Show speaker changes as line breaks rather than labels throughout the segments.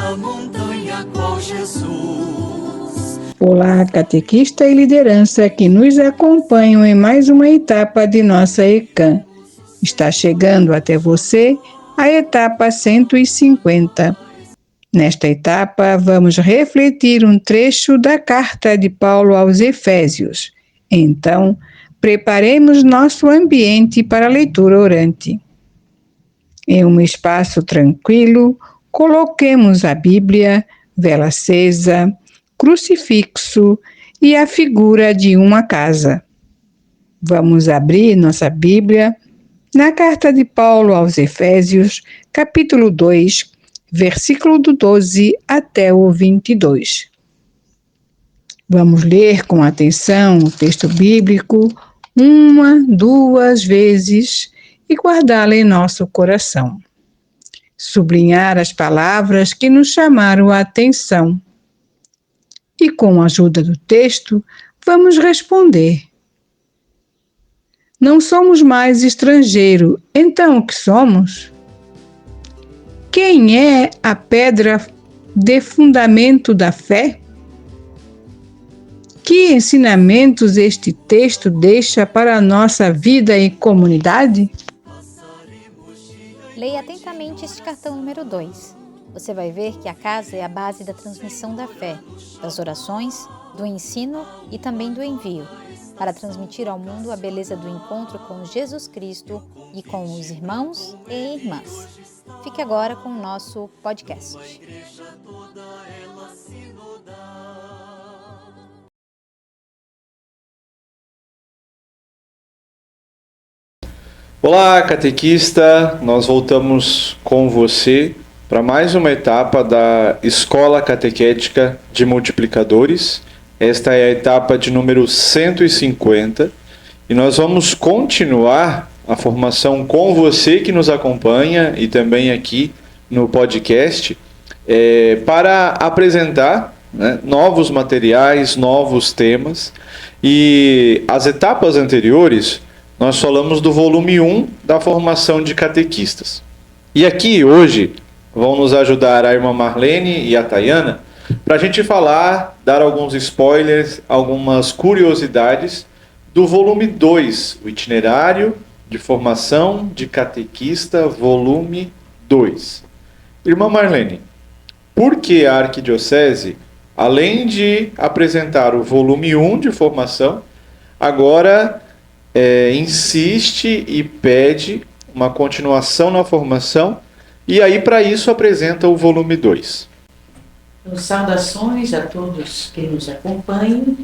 na montanha qual Jesus.
Olá, catequista e liderança que nos acompanham em mais uma etapa de nossa ECAM. Está chegando até você a etapa 150. Nesta etapa, vamos refletir um trecho da carta de Paulo aos Efésios. Então, preparemos nosso ambiente para a leitura orante. Em um espaço tranquilo, coloquemos a Bíblia, vela acesa, crucifixo e a figura de uma casa. Vamos abrir nossa Bíblia na carta de Paulo aos Efésios, capítulo 2, versículo do 12 até o 22. Vamos ler com atenção o texto bíblico 1, 2 vezes e guardá-lo em nosso coração. Sublinhar as palavras que nos chamaram a atenção. E com a ajuda do texto, vamos responder. Não somos mais estrangeiro, então o que somos? Quem é a pedra de fundamento da fé? Que ensinamentos este texto deixa para a nossa vida em comunidade?
Leia atentamente este cartão número 2. Você vai ver que a casa é a base da transmissão da fé, das orações, do ensino e também do envio, para transmitir ao mundo a beleza do encontro com Jesus Cristo e com os irmãos e irmãs. Fique agora com o nosso podcast.
Olá, catequista! Nós voltamos com você para mais uma etapa da Escola Catequética de Multiplicadores. Esta é a etapa de número 150 e nós vamos continuar a formação com você que nos acompanha e também aqui no podcast para apresentar novos materiais, novos temas. E as etapas anteriores nós falamos do volume 1 da formação de catequistas. E aqui hoje vão nos ajudar a irmã Marlene e a Tayana para a gente falar, dar alguns spoilers, algumas curiosidades do volume 2, o itinerário de formação de catequista, volume 2. Irmã Marlene, por que a Arquidiocese, além de apresentar o volume 1 de formação, agora insiste e pede uma continuação na formação e aí para isso apresenta o volume 2?
Saudações a todos que nos acompanham,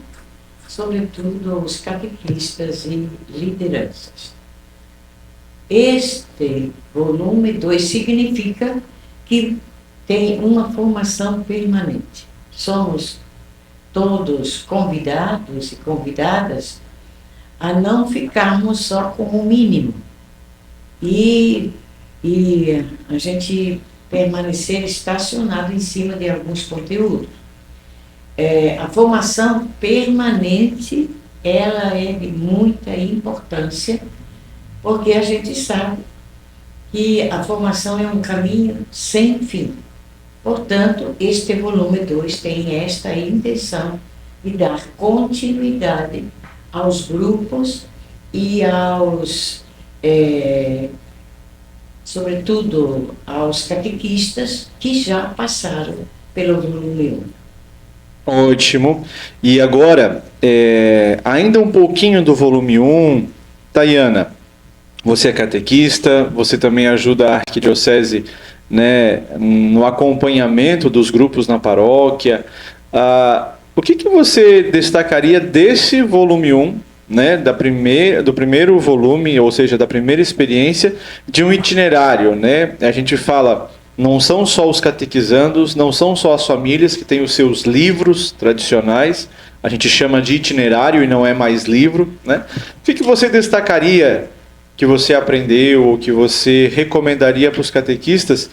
sobretudo aos catequistas e lideranças. Este volume 2 significa que tem uma formação permanente. Somos todos convidados e convidadas a não ficarmos só com o mínimo e a gente permanecer estacionado em cima de alguns conteúdos. A formação permanente, ela é de muita importância, porque a gente sabe que a formação é um caminho sem fim. Portanto, este volume 2 tem esta intenção de dar continuidade aos grupos e sobretudo aos catequistas que já passaram pelo volume 1.
Ótimo. E agora, ainda um pouquinho do volume 1, Tayana, você é catequista, você também ajuda a Arquidiocese no acompanhamento dos grupos na paróquia. O que você destacaria desse volume 1, do primeiro volume, ou seja, da primeira experiência de um itinerário? A gente fala, não são só os catequizandos, não são só as famílias que têm os seus livros tradicionais, a gente chama de itinerário e não é mais livro. O que você destacaria, que você aprendeu, ou que você recomendaria para os catequistas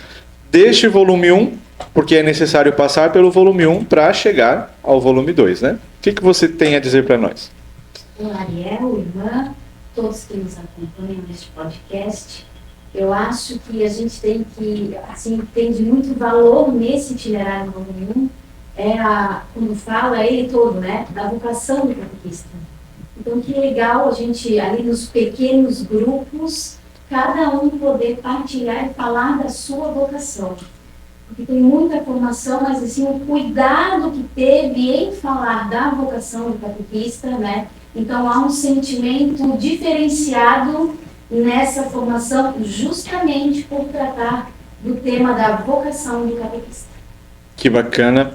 deste volume 1, porque é necessário passar pelo volume 1 para chegar ao volume 2, O que você tem a dizer para nós?
Olá, Ariel, irmã, todos que nos acompanham neste podcast. Eu acho que a gente tem que, assim, tem de muito valor nesse itinerário volume 1, como fala ele todo, né, da vocação do catequista. Então, que legal a gente, ali nos pequenos grupos, cada um poder partilhar e falar da sua vocação. Porque tem muita formação, mas assim, o cuidado que teve em falar da vocação do catequista, né? Então, há um sentimento diferenciado nessa formação, justamente por tratar do tema da vocação do catequista.
Que bacana.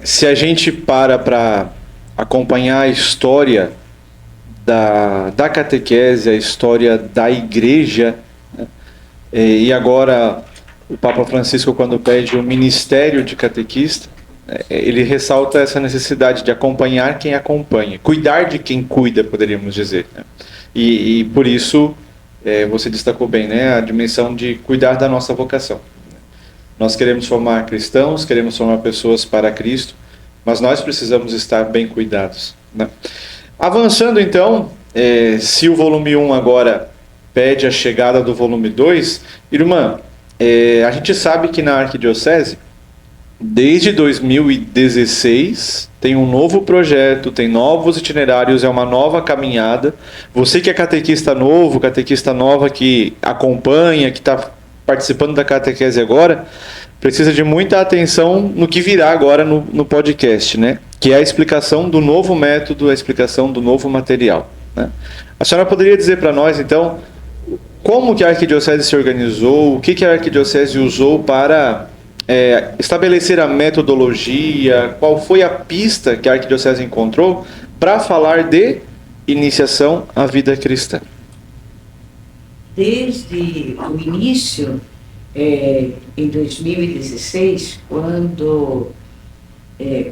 Se a gente para acompanhar a história da catequese, a história da igreja, né? E agora o Papa Francisco, quando pede o ministério de catequista, ele ressalta essa necessidade de acompanhar quem acompanha, cuidar de quem cuida, poderíamos dizer, né? E por isso, você destacou bem, né, a dimensão de cuidar da nossa vocação. Nós queremos formar cristãos, queremos formar pessoas para Cristo, mas nós precisamos estar bem cuidados, né? Avançando então, se o volume 1 agora pede a chegada do volume 2, irmã, a gente sabe que na Arquidiocese, desde 2016, tem um novo projeto, tem novos itinerários, é uma nova caminhada. Você que é catequista novo, catequista nova que acompanha, que está participando da catequese agora, precisa de muita atenção no que virá agora no podcast, né? Que é a explicação do novo método, a explicação do novo material, né? A senhora poderia dizer para nós, então, como que a Arquidiocese se organizou, o que a Arquidiocese usou para estabelecer a metodologia, qual foi a pista que a Arquidiocese encontrou para falar de iniciação à vida cristã?
Desde o início, em 2016, quando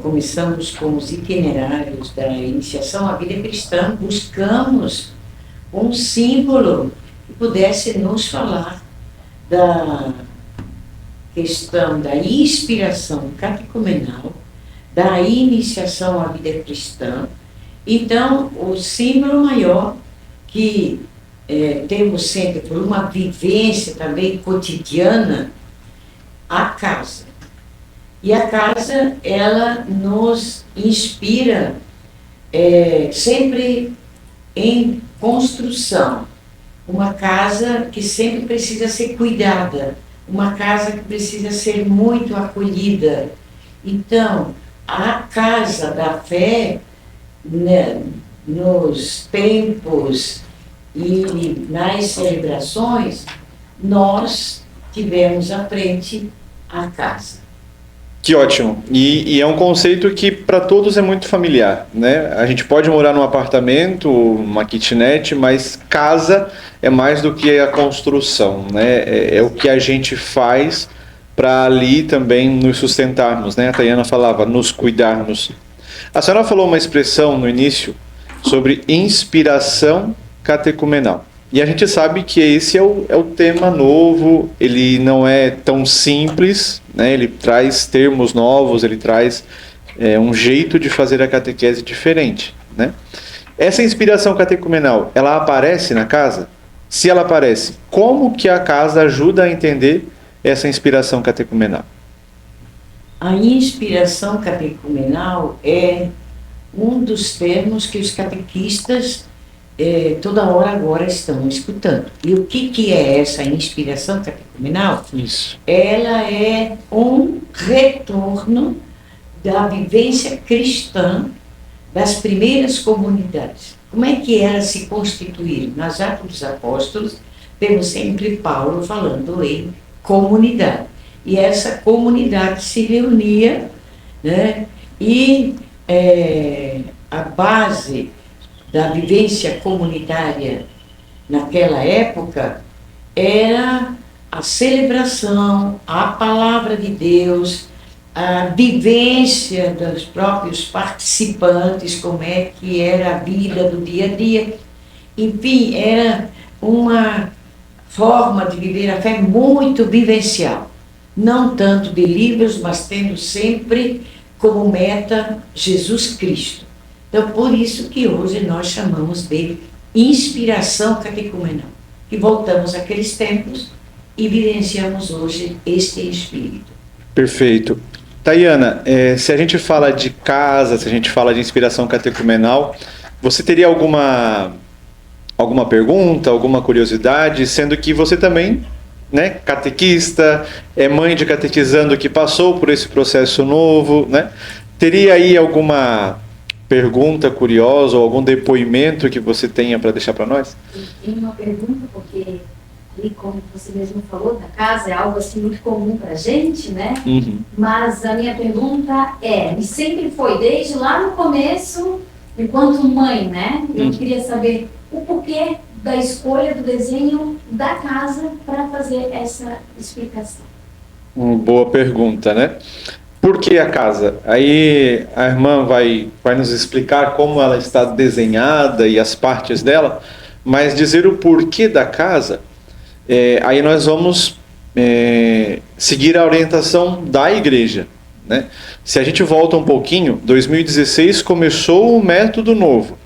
começamos com os itinerários da iniciação à vida cristã, buscamos um símbolo que pudesse nos falar da questão da inspiração catecumenal, da iniciação à vida cristã. Então, o símbolo maior que temos sempre por uma vivência também cotidiana, a casa. E a casa, ela nos inspira sempre em construção. Uma casa que sempre precisa ser cuidada, uma casa que precisa ser muito acolhida. Então, a casa da fé, né, nos tempos e nas celebrações, nós tivemos à frente a casa.
Que ótimo. E é um conceito que para todos é muito familiar, né? A gente pode morar num apartamento, uma kitnet, mas casa é mais do que a construção, né? É o que a gente faz para ali também nos sustentarmos, né? A Tayana falava, nos cuidarmos. A senhora falou uma expressão no início sobre inspiração catecumenal. E a gente sabe que esse é o tema novo, ele não é tão simples, né? Ele traz termos novos, ele traz um jeito de fazer a catequese diferente, né? Essa inspiração catecumenal, ela aparece na casa? Se ela aparece, como que a casa ajuda a entender essa inspiração catecumenal?
A inspiração catecumenal é um dos termos que os catequistas toda hora agora estão escutando. E o que é essa inspiração catecumenal?
Isso.
Ela é um retorno da vivência cristã das primeiras comunidades. Como é que elas se constituíram? Nas Atos dos Apóstolos, temos sempre Paulo falando em comunidade. E essa comunidade se reunia, né? E a base da vivência comunitária naquela época era a celebração, a palavra de Deus, a vivência dos próprios participantes, como é que era a vida do dia a dia. Enfim, era uma forma de viver a fé muito vivencial, não tanto de livros, mas tendo sempre como meta Jesus Cristo. Então, por isso que hoje nós chamamos de inspiração catecumenal, e voltamos àqueles tempos e vivenciamos hoje este espírito.
Perfeito. Tayana, se a gente fala de casa, se a gente fala de inspiração catecumenal, você teria alguma pergunta, alguma curiosidade, sendo que você também, né, catequista, é mãe de catequizando que passou por esse processo novo, né? Teria aí alguma pergunta curiosa ou algum depoimento que você tenha para deixar para nós?
Tem uma pergunta, porque ali, como você mesmo falou, da casa é algo assim muito comum para a gente, né?
Uhum.
Mas a minha pergunta e sempre foi, desde lá no começo, enquanto mãe, né? Eu queria saber o porquê da escolha do desenho da casa para fazer essa explicação.
Boa pergunta, né? Por que a casa? Aí a irmã vai nos explicar como ela está desenhada e as partes dela, mas dizer o porquê da casa, aí nós vamos seguir a orientação da igreja, né? Se a gente volta um pouquinho, 2016 começou o método novo,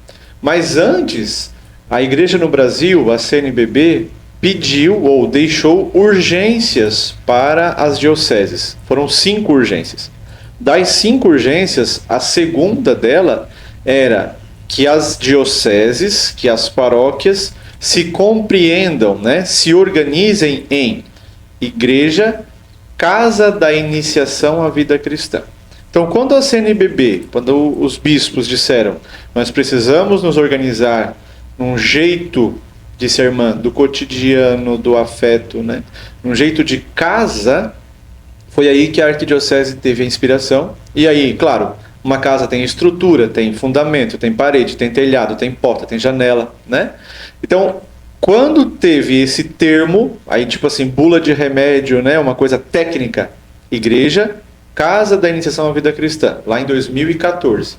mas antes a igreja no Brasil, a CNBB, pediu ou deixou urgências para as dioceses. Foram 5 urgências. Das 5 urgências, a segunda dela era que as dioceses, que as paróquias se compreendam, né? Se organizem em igreja, casa da iniciação à vida cristã. Então, quando a CNBB, quando os bispos disseram, nós precisamos nos organizar num jeito de ser irmã, do cotidiano, do afeto, né? Um jeito de casa, foi aí que a arquidiocese teve a inspiração. E aí, claro, uma casa tem estrutura, tem fundamento, tem parede, tem telhado, tem porta, tem janela, né? Então, quando teve esse termo, aí tipo assim, bula de remédio, né? Uma coisa técnica, igreja, casa da iniciação à vida cristã, lá em 2014.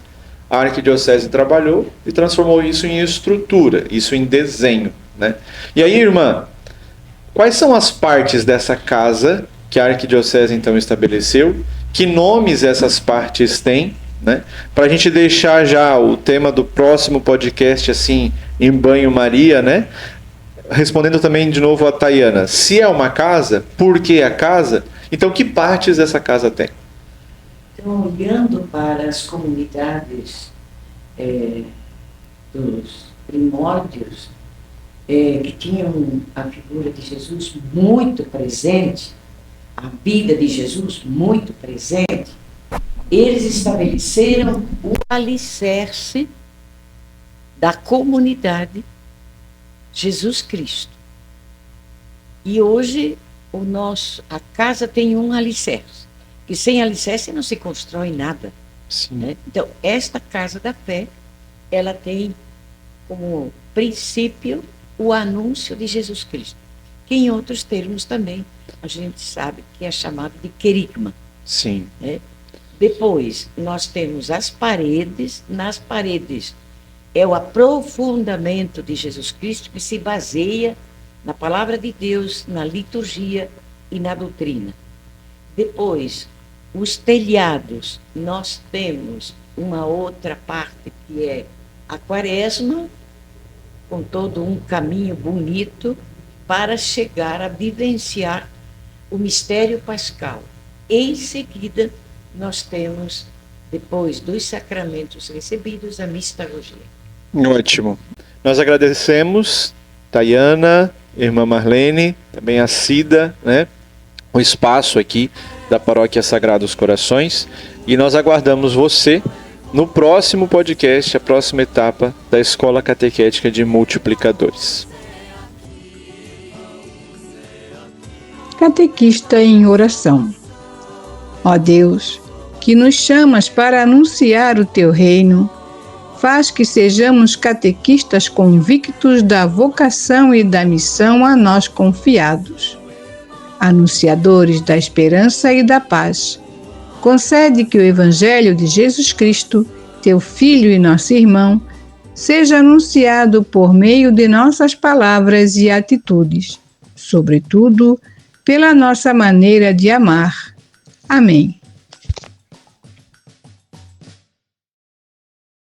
A arquidiocese trabalhou e transformou isso em estrutura, isso em desenho, né? E aí, irmã, quais são as partes dessa casa que a arquidiocese então estabeleceu? Que nomes essas partes têm, né? Para a gente deixar já o tema do próximo podcast assim em banho-maria, né? Respondendo também de novo a Tayana, se é uma casa, por que a casa? Então, que partes essa casa tem?
Então, olhando para as comunidades dos primórdios, que tinham a figura de Jesus muito presente, a vida de Jesus muito presente, eles estabeleceram o alicerce da comunidade Jesus Cristo. E hoje a casa tem um alicerce, que sem alicerce não se constrói nada. Né? Então, esta casa da fé, ela tem como princípio o anúncio de Jesus Cristo, que em outros termos também a gente sabe que é chamado de querigma.
Sim.
Né? Depois, nós temos as paredes. Nas paredes é o aprofundamento de Jesus Cristo, que se baseia na palavra de Deus, na liturgia e na doutrina. Depois, os telhados, nós temos uma outra parte que é a quaresma, com todo um caminho bonito para chegar a vivenciar o mistério pascal. Em seguida, nós temos, depois dos sacramentos recebidos, a mistagogia.
Ótimo. Nós agradecemos, Tayana, irmã Marlene, também a Cida, né? O espaço aqui da Paróquia Sagrados Corações, e nós aguardamos você no próximo podcast, a próxima etapa da Escola Catequética de Multiplicadores.
Catequista em oração. Ó Deus, que nos chamas para anunciar o teu reino, faz que sejamos catequistas convictos da vocação e da missão a nós confiados, anunciadores da esperança e da paz. Concede que o Evangelho de Jesus Cristo, teu Filho e nosso irmão, seja anunciado por meio de nossas palavras e atitudes, sobretudo pela nossa maneira de amar. Amém.